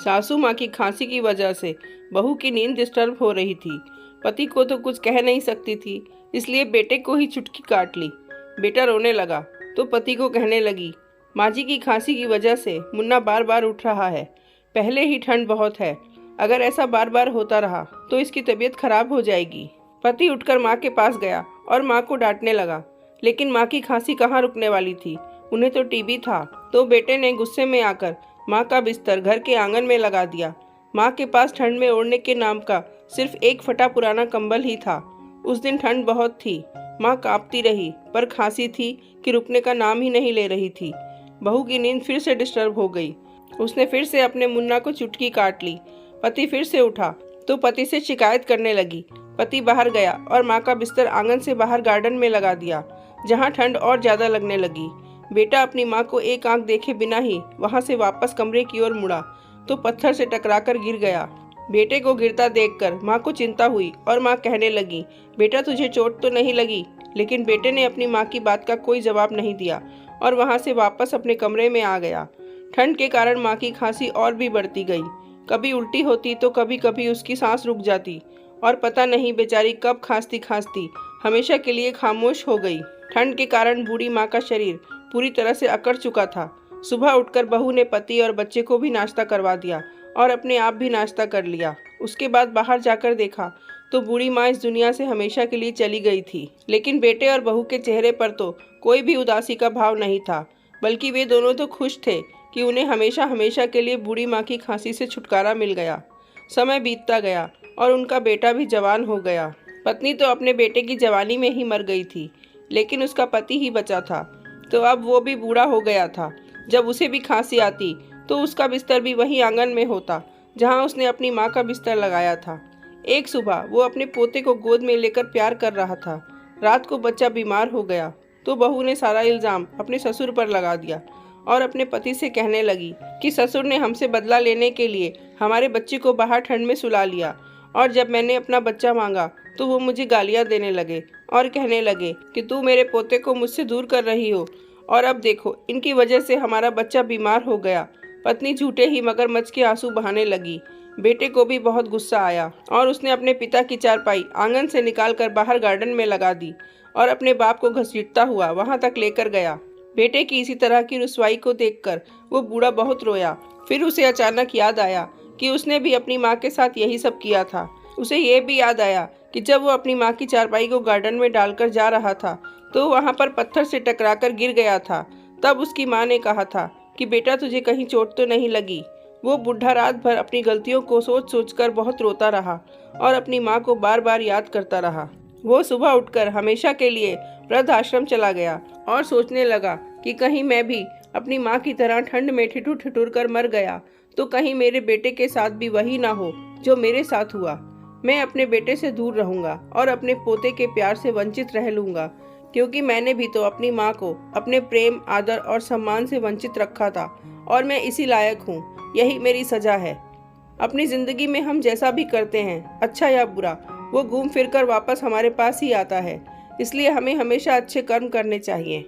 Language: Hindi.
सासू माँ की खांसी की वजह से बहू की नींद डिस्टर्ब हो रही थी। पति को तो कुछ कह नहीं सकती थी, इसलिए बेटे को ही चुटकी काट ली। बेटा रोने लगा तो पति को कहने लगी, माँ जी की खांसी की वजह से मुन्ना बार बार उठ रहा है। पहले ही ठंड बहुत है, अगर ऐसा बार बार होता रहा तो इसकी तबीयत खराब हो जाएगी। पति उठकर माँ के पास गया और माँ को डांटने लगा, लेकिन माँ की खांसी कहाँ रुकने वाली थी, उन्हें तो टीबी था। तो बेटे ने गुस्से में आकर माँ का बिस्तर घर के आंगन में लगा दिया। माँ के पास ठंड में ओढ़ने के नाम का सिर्फ एक फटा पुराना कंबल ही था। उस दिन ठंड बहुत थी, माँ कांपती रही, पर खांसी थी कि रुकने का नाम ही नहीं ले रही थी। बहू की नींद फिर से डिस्टर्ब हो गई। उसने फिर से अपने मुन्ना को चुटकी काट ली। पति फिर से उठा तो पति से शिकायत करने लगी। पति बाहर गया और माँ का बिस्तर आंगन से बाहर गार्डन में लगा दिया, जहाँ ठंड और ज्यादा लगने लगी। बेटा अपनी माँ को एक आंख देखे बिना ही वहां से वापस कमरे की ओर मुड़ा तो पत्थर से टकराकर गिर गया। बेटे को गिरता देखकर माँ को चिंता हुई और माँ कहने लगी, बेटा तुझे चोट तो नहीं लगी? लेकिन बेटे ने अपनी माँ की बात का कोई जवाब नहीं दिया और वहां से वापस अपने कमरे में आ गया। ठंड के कारण माँ की खांसी और भी बढ़ती गई। कभी उल्टी होती तो कभी कभी उसकी सांस रुक जाती और पता नहीं बेचारी कब खांसती खांसती हमेशा के लिए खामोश हो गई। ठंड के कारण बूढ़ी माँ का शरीर पूरी तरह से अकड़ चुका था। सुबह उठकर बहू ने पति और बच्चे को भी नाश्ता करवा दिया और अपने आप भी नाश्ता कर लिया। उसके बाद बाहर जाकर देखा तो बूढ़ी माँ इस दुनिया से हमेशा के लिए चली गई थी। लेकिन बेटे और बहू के चेहरे पर तो कोई भी उदासी का भाव नहीं था, बल्कि वे दोनों तो खुश थे कि उन्हें हमेशा हमेशा के लिए बूढ़ी माँ की खांसी से छुटकारा मिल गया। समय बीतता गया और उनका बेटा भी जवान हो गया। पत्नी तो अपने बेटे की जवानी में ही मर गई थी, लेकिन उसका पति ही बचा था। तो अब वो भी बूढ़ा हो गया था। जब उसे भी खांसी आती तो उसका बिस्तर भी वही आंगन में होता जहां उसने अपनी माँ का बिस्तर लगाया था। एक सुबह वो अपने पोते को गोद में लेकर प्यार कर रहा था। रात को बच्चा बीमार हो गया तो बहू ने सारा इल्ज़ाम अपने ससुर पर लगा दिया और अपने पति से कहने लगी कि ससुर ने हमसे बदला लेने के लिए हमारे बच्चे को बाहर ठंड में सुला लिया, और जब मैंने अपना बच्चा मांगा तो वो मुझे गालियाँ देने लगे और कहने लगे कि तू मेरे पोते को मुझसे दूर कर रही हो, और अब देखो इनकी वजह से हमारा बच्चा बीमार हो गया। पत्नी झूठे ही मगरमच्छ के आंसू बहाने लगी। बेटे को भी बहुत गुस्सा आया और उसने अपने पिता की चारपाई आंगन से निकालकर बाहर गार्डन में लगा दी और अपने बाप को घसीटता हुआ वहां तक लेकर गया। बेटे की इसी तरह की रुसवाई को देखकर वो बूढ़ा बहुत रोया। फिर उसे अचानक याद आया कि उसने भी अपनी माँ के साथ यही सब किया था। उसे ये भी याद आया कि जब वो अपनी माँ की चारपाई को गार्डन में डालकर जा रहा था तो वहाँ पर पत्थर से टकराकर गिर गया था। तब उसकी माँ ने कहा था कि बेटा तुझे कहीं चोट तो नहीं लगी? वो बुढ़ा रात भर अपनी गलतियों को सोच सोचकर बहुत रोता रहा और अपनी माँ को बार बार याद करता रहा। वो सुबह उठकर हमेशा के लिए वृद्ध आश्रम चला गया और सोचने लगा कि कहीं मैं भी अपनी माँ की तरह ठंड में ठिठुर ठिठुर कर मर गया तो कहीं मेरे बेटे के साथ भी वही ना हो जो मेरे साथ हुआ। मैं अपने बेटे से दूर रहूंगा और अपने पोते के प्यार से वंचित रह लूंगा, क्योंकि मैंने भी तो अपनी माँ को अपने प्रेम, आदर और सम्मान से वंचित रखा था और मैं इसी लायक हूँ। यही मेरी सजा है। अपनी जिंदगी में हम जैसा भी करते हैं, अच्छा या बुरा, वो घूम फिर कर वापस हमारे पास ही आता है। इसलिए हमें हमेशा अच्छे कर्म करने चाहिए।